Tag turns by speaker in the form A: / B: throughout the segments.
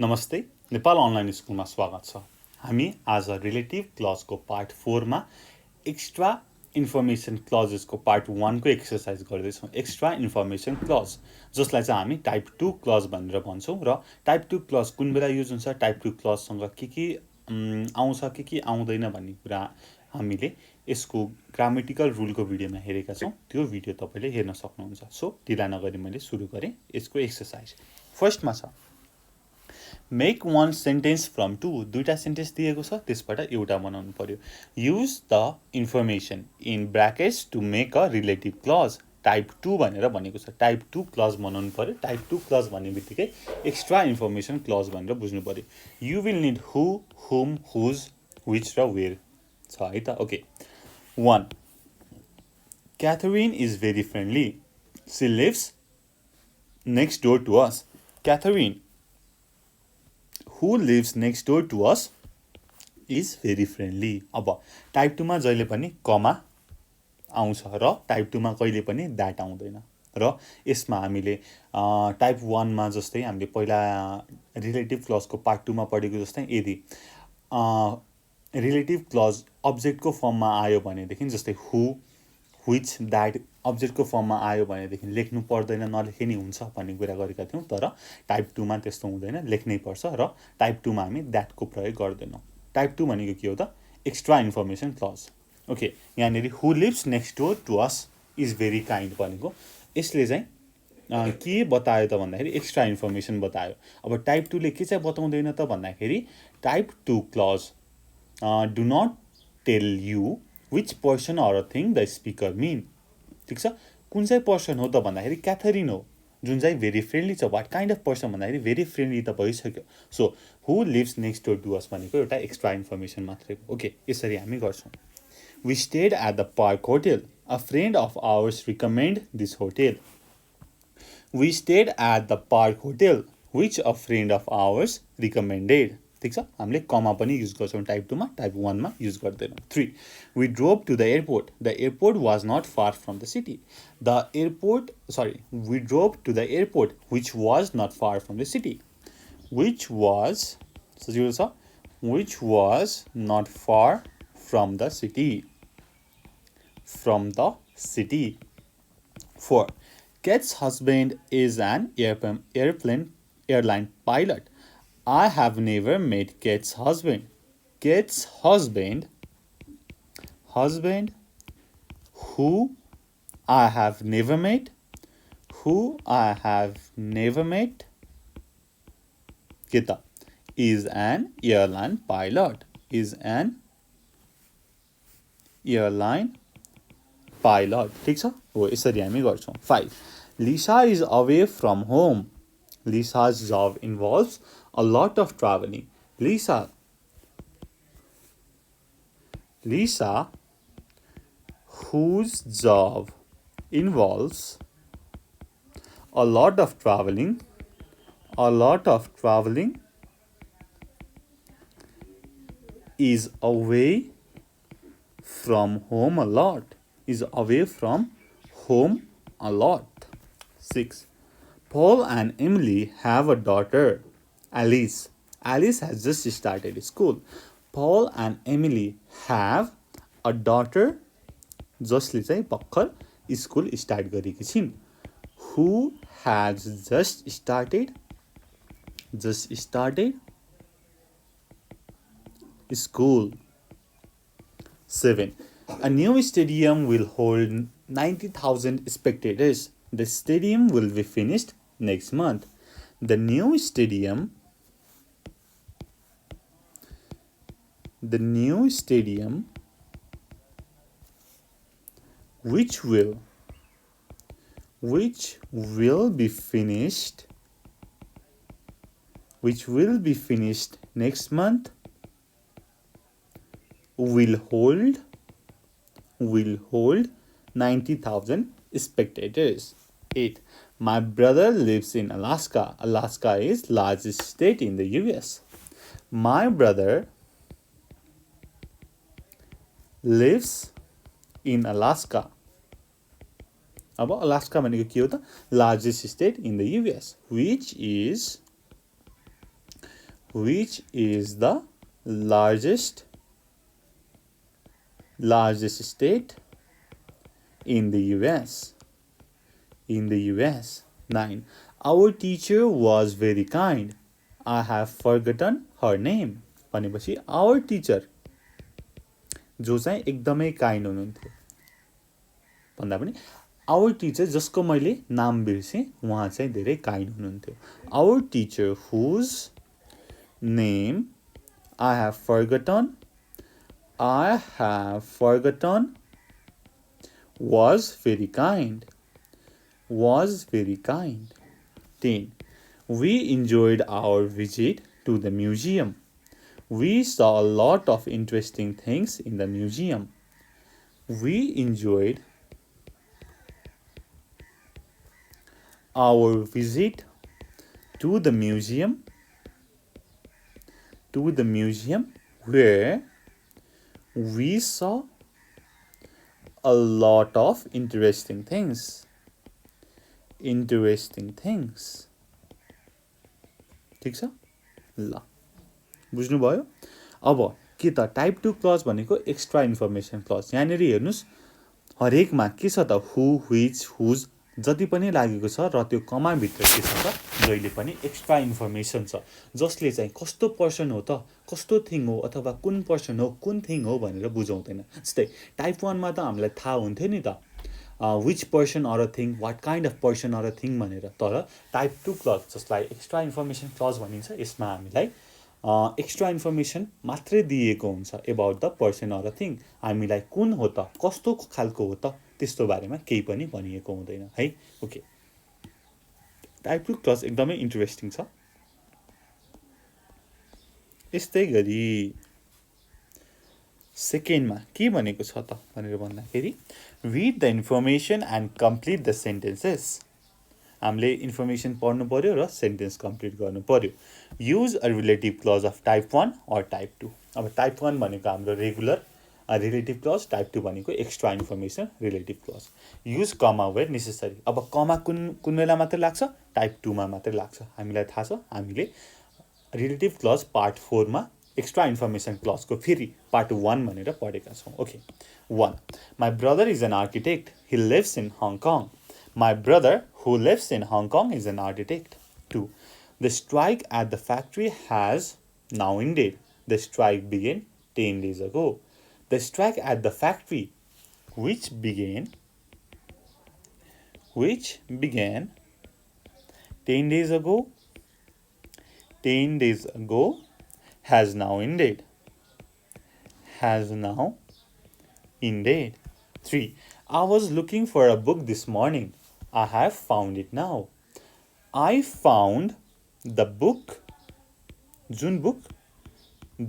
A: नमस्ते, नेपाल अनलाइन स्कुलमा स्वागत छ। हामी आज रिलेटिभ क्लजको पार्ट 4 मा एक्स्ट्रा इन्फर्मेसन क्लजेसको पार्ट 1 को एक्सरसाइज गर्दैछौँ। एक्स्ट्रा इन्फर्मेसन क्लज जसलाई चाहिँ हामी टाइप 2 क्लज भनेर भन्छौँ र टाइप 2 क्लज कुन बेला युज हुन्छ, टाइप 2 क्लजसँग के आउँछ के आउँदैन भन्ने कुरा हामीले यसको ग्रामेटिकल रुलको भिडियोमा हेरेका छौँ। त्यो भिडियो तपाईँले हेर्न सक्नुहुन्छ। सो ढिला नगरी मैले सुरु गरेँ यसको एक्सरसाइज। फर्स्टमा छ make one sentence from two. दुईवटा सेन्टेन्स दिएको छ, त्यसबाट एउटा बनाउनु पर्यो। Use the information in brackets to make a relative clause. Type 2 भनेर भनेको छ, टाइप 2 क्लज बनाउनु पर्यो। टाइप 2 क्लज भन्ने बित्तिकै एक्स्ट्रा इन्फर्मेसन क्लज भनेर बुझ्नु पर्यो। यु विल निड हु, हुम, हुज, विच र वेयर छ है त। Okay, 1 Katherine is very friendly. She lives next door to us. Katherine who lives next door to us is very friendly। अब टाइप 2 मा जहिले पनि कमा आउँछ र टाइप 2 मा कहिले पनि द्याट आउँदैन। र यसमा हामीले टाइप 1 मा जस्तै हामीले पहिला रिलेटिभ क्लजको पार्ट 2 मा पढेको जस्तै यदि रिलेटिभ क्लज अब्जेक्टको फर्ममा आयो भनेदेखि जस्तै हु, विच, द्याट अब्जेक्टको फर्ममा आयो भनेदेखि लेख्नु पर्दैन, नलेखे नि हुन्छ भन्ने कुरा गरेका थियौँ। तर टाइप 2 मा त्यस्तो हुँदैन, लेख्नै पर्छ र टाइप 2 मा हामी द्याटको प्रयोग गर्दैनौँ। टाइप 2 भनेको के हो त? Extra information clause. ओके, यहाँनिर who lives next door to us is very kind भनेको यसले चाहिँ के बतायो त भन्दाखेरि एक्स्ट्रा इन्फर्मेसन बतायो। अब टाइप 2 ले के चाहिँ बताउँदैन त भन्दाखेरि type 2 clause do not tell you which person or a thing the speaker mean. ठिक छ, कुन चाहिँ पर्सन हो त भन्दाखेरि क्याथरिन हो, जुन चाहिँ भेरी फ्रेन्डली छ। वाट काइन्ड अफ पर्सन भन्दाखेरि भेरी फ्रेन्डली त भइसक्यो। So who lives next door to us भनेको एउटा एक्स्ट्रा इन्फर्मेसन मात्रै हो। ओके, यसरी हामी गर्छौँ। We stayed at the park hotel. A friend of ours recommend this hotel. We stayed at the park hotel which a friend of ours recommended. ठिक छ, हामीले कमा पनि युज गर्छौँ टाइप 2 मा, टाइप 1 मा युज गर्दैनौँ। 3 we drove to the airport. The airport was not far from the city. We drove to the airport which was not far from the city. Which was सजिलो छ, which was not far from the city, from the city. 4 Kate's husband is an airline pilot. I have never met Kate's husband. Kate's husband, who I have never met, Keta, is an airline pilot, ठिक छ हो। यसरी हामी गर्छौँ। 5 Lisa is away from home. Lisa's job involves a lot of traveling. Lisa, whose job involves a lot of traveling, is away from home a lot. 6 Paul and Emily have a daughter, Alice. Alice has just started school. Paul and Emily have a daughter जसले चाहिँ भर्खर school start गरेकी छिन्। Who has just started school. 7 A new stadium will hold 90,000 spectators. The stadium will be finished next month. The new stadium which will be finished next month will hold 90,000 spectators. 8 My brother lives in Alaska. Alaska is largest state in the US. My brother lives in Alaska. अब Alaska भनेको के हो त? Largest state in the US, which is Which is the largest state in the US? In the US. 9. Our teacher was very kind. I have forgotten her name. भनेपछि our teacher जो चाहिँ एकदमै kind हुनुहुन्थ्यो भन्दा पनि our teacher जसको मैले नाम बिर्सेँ उहाँ चाहिँ धेरै काइन्ड हुनुहुन्थ्यो. Our teacher whose name I have forgotten was very kind. Was very kind. 10. We enjoyed our visit to the museum. We saw a lot of interesting things in the museum. We enjoyed our visit to the museum where we saw a lot of interesting things. ठिक छ ल बुझ्नुभयो. अब के त type 2 clause भनेको extra information clause. यहाँनिर हेर्नुस् हरेकमा के छ त हु व्हिच हुज जति पनि लागेको छ र त्यो कमाभित्र के छ त जहिले पनि एक्स्ट्रा इन्फर्मेसन छ जसले चाहिँ कस्तो पर्सन हो त कस्तो थिङ हो अथवा कुन पर्सन हो कुन थिङ हो भनेर बुझाउँदैन. जस्तै टाइप 1 मा त हामीलाई थाहा हुन्थ्यो नि त which person or a thing, what kind of person or a thing भनेर. तर टाइप 2 क्लज जसलाई एक्स्ट्रा इन्फर्मेसन क्लज भनिन्छ यसमा हामीलाई एक्स्ट्रा इन्फर्मेसन मात्रै दिएको हुन्छ about the person or a thing. हामीलाई कुन हो त कस्तो खालको हो त त्यस्तो बारेमा केही पनि भनिएको हुँदैन है. ओके टाइप 2 क्लज एकदमै इन्ट्रेस्टिङ छ. यस्तै गरी सेकेन्डमा के भनेको छ त भनेर भन्दाखेरि read the information and complete the sentences. हामीले इन्फर्मेसन पढ्नु पर्यो र सेन्टेन्स कम्प्लिट गर्नु पर्यो. Use a relative clause of type 1 or type 2. अब टाइप 1 भनेको हाम्रो रेगुलर रिलेटिभ क्लज, टाइप 2 भनेको extra information relative clause. Use comma where necessary. अब कमा कुन बेला मात्रै लाग्छ टाइप 2 मा मात्रै लाग्छ. हामीलाई थाहा छ हामीले रिलेटिभ क्लज पार्ट 4 मा एक्स्ट्रा इन्फर्मेसन क्लजको फेरि पार्ट 1 भनेर पढेका छौँ. Okay 1. My brother is an architect. He lives in Hong Kong. My brother who lives in Hong Kong is an architect. 2. The strike at the factory has now ended. The strike began 10 days ago. The strike at the factory which began 10 days ago has now ended. 3. I was looking for a book this morning. I have found it now. I found the book. जुन book?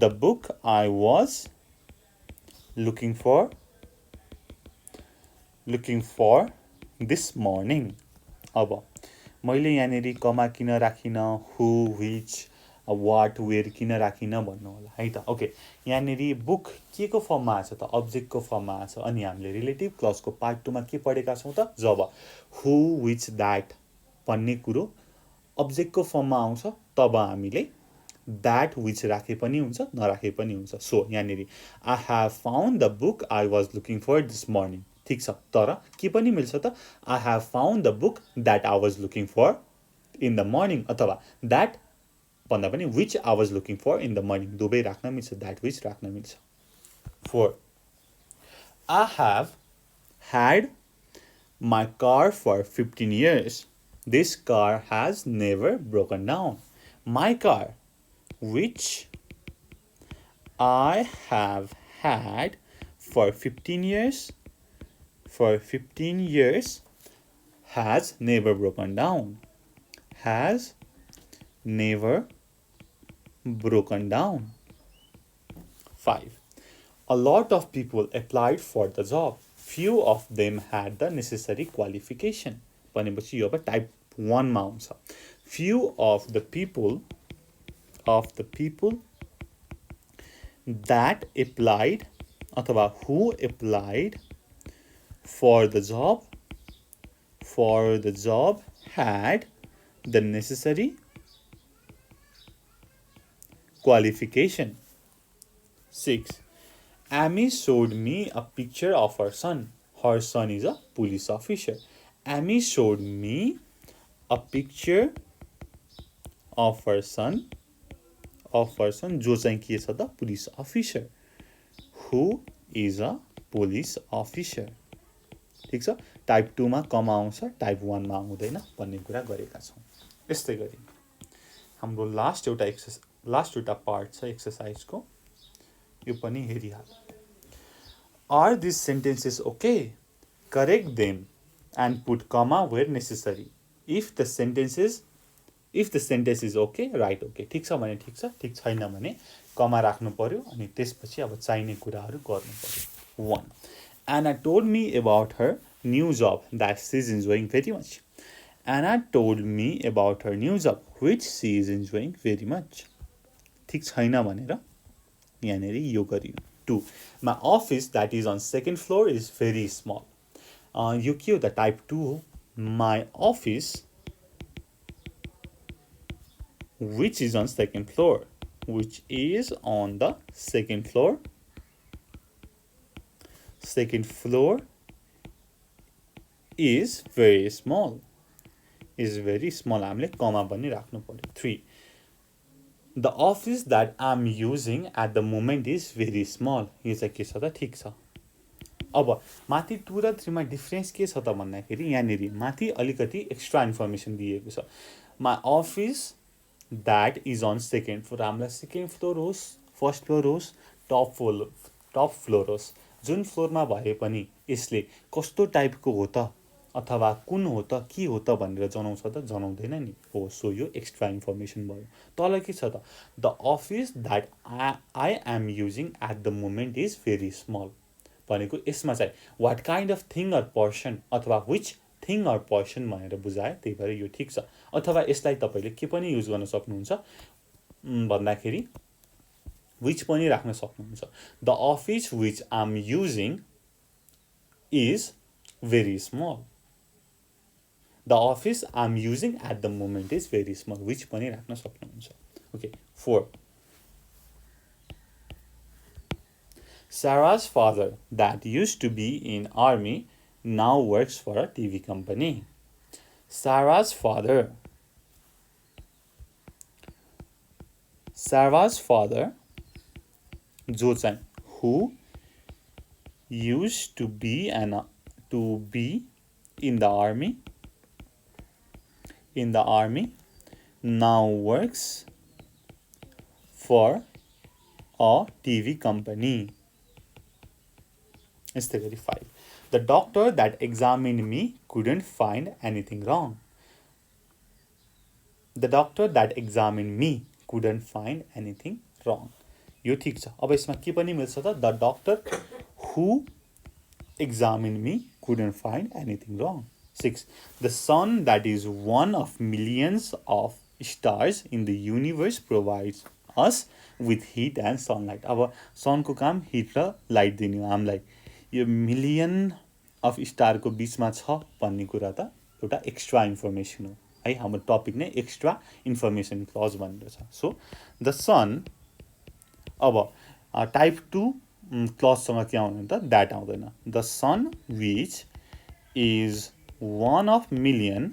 A: The book I was looking for this morning. अब मैले यहाँनिर कमा किन राखिन हु which what where किन राखिन भन्नु होला है त. ओके यहाँनिर बुक के को फर्ममा आछ त अब्जेक्टको फर्ममा आछ. अनि हामीले रिलेटिभ क्लजको पार्ट 2 मा के पढेका छौँ त जब हु व्हिच द्याट भन्ने कुरो अब्जेक्टको फर्ममा आउँछ तब हामीले द्याट व्हिच राखे पनि हुन्छ नराखे पनि हुन्छ. सो यहाँनिर I have found the book I was looking for this morning. ठिक छ तर के पनि मिल्छ त I have found the book that I was looking for in the morning अथवा द्याट भन्दा पनि which I was looking for in the morning. दुवै राख्न मिल्छ that which राख्न मिल्छ. 4. I have had my car for 15 years. This car has never broken down. My car which I have had for 15 years has never broken down. Has never broken down. 5. A lot of people applied for the job. Few of them had the necessary qualification. भनेपछि यो अब type 1 मा आउँछ. Few of the people that applied अथवा who applied for the job had the necessary qualification. 6. Amy showed me a picture of her son. Her son is a police officer. Amy showed me a picture of her son. जो चाहिँ के छ त police officer. Who is a police officer. ठीक छ. Type 2 मा कमा आउँछ, type 1 मा आउँदैन भन्ने कुरा गरेका छौं. यस्तै गरी हाम्रो लास्ट एउटा पार्ट छ एक्सरसाइज को. यो पनि हेरिहाल. Are these sentences okay? Correct them and put comma where necessary. If the sentence is okay, write okay. ठीक छ भने ठीक छ, ठीक छैन भने कमा राख्नु पर्यो अनि त्यसपछि अब चाहिने कुराहरू गर्नु पर्यो. 1. Anna told me about her new job that she is enjoying very much. Anna told me about her new job which she is enjoying very much. ठीक छैन भनेर यहाँनेरि यो गरियो. 2. My office that is on second floor is very small. यो के हो त टाइप 2 हो. My office which is on second floor, which is on the second floor is very small. हामीले कमा पनि राख्नु पर्यो. 3. The office that I'm using at the moment is very small. यो चाहिँ के छ त ठीक छ. अब माथि 2 र 3 मा डिफरेन्स के छ त भन्दाखेरि यहाँनेरि माथि अलिकति एक्स्ट्रा इन्फर्मेसन दिएको छ. My office that is on second floor. हामीलाई सेकेन्ड फ्लोर होस्, फर्स्ट फ्लोर होस्, टप फ्लोर होस्, जुन फ्लोरमा भए पनि यसले कस्तो टाइपको हो त अथवा कुन हो त के हो त भनेर जनाउँछ त जनाउँदैन नि हो. सो यो एक्स्ट्रा इन्फर्मेसन भयो. तल के छ त the office that I am using at the moment is very small भनेको यसमा चाहिँ what kind of thing or person अथवा विच थिङ अर पर्सन भनेर बुझाए. त्यही भएर यो ठीक छ. अथवा यसलाई तपाईले के पनि युज गर्न सक्नुहुन्छ भन्दाखेरि विच पनि राख्न सक्नुहुन्छ. The office which I am using is very small. The office I am using at the moment is very small. Which पनि राख्न सक्नुहुन्छ. Okay. 4. Sarah's father that used to be in army now works for a TV company. Sarah's father जो चाहिँ who used to be in the army now works for a TV company. यस्तै गरी 5. The doctor that examined me couldn't find anything wrong. The doctor that examined me couldn't find anything wrong. यो ठीक छ. अब यसमा के पनि मिल्छ त the doctor who examined me couldn't find anything wrong. 6. The sun that is one of millions of stars in the universe provides us with heat and sunlight. अब सनको काम हिट र लाइट दिने हो हामीलाई. यो मिलियन अफ स्टारको बिचमा छ भन्ने कुरा त एउटा एक्स्ट्रा इन्फर्मेसन हो है. हाम्रो टपिक नै एक्स्ट्रा इन्फर्मेसन क्लज भनेर छ. So the son. अब टाइप 2 क्लजसँग के आउँदैन त द्याट आउँदैन. The son which is one of millions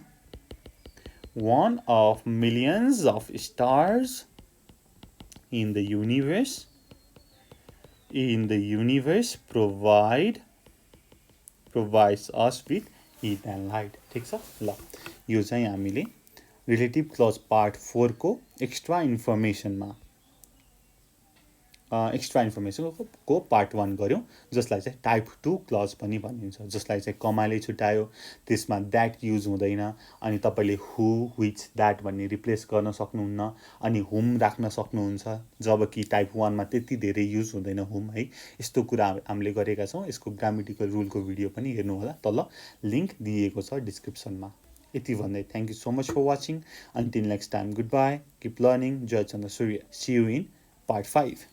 A: of stars in the universe provides us with heat and light. ठीक छ ल. यो चाहिँ हामीले रिलेटिभ क्लज पार्ट 4 को एक्स्ट्रा इन्फर्मेसनको पार्ट 1 गर्यौं जसलाई चाहिँ टाइप 2 क्लज पनि भनिन्छ. जसलाई चाहिँ कमाले छुटायो. त्यसमा द्याट युज हुँदैन अनि तपाईले हु विच द्याट भन्ने रिप्लेस गर्न सक्नुहुन्न अनि हुम राख्न सक्नुहुन्छ जबकि टाइप 1 मा त्यति धेरै युज हुँदैन हुम है. यस्तो कुरा हामीले गरेका छौं. यसको ग्रामेटिकल रुलको भिडियो पनि हेर्नु होला. तल लिंक दिएको छ डिस्क्रिप्सनमा. यति भन्दै thank you so much for watching. Until next time goodbye. Keep learning. 𝘀𝗁𝘂𝗱𝗃. See you in part 5.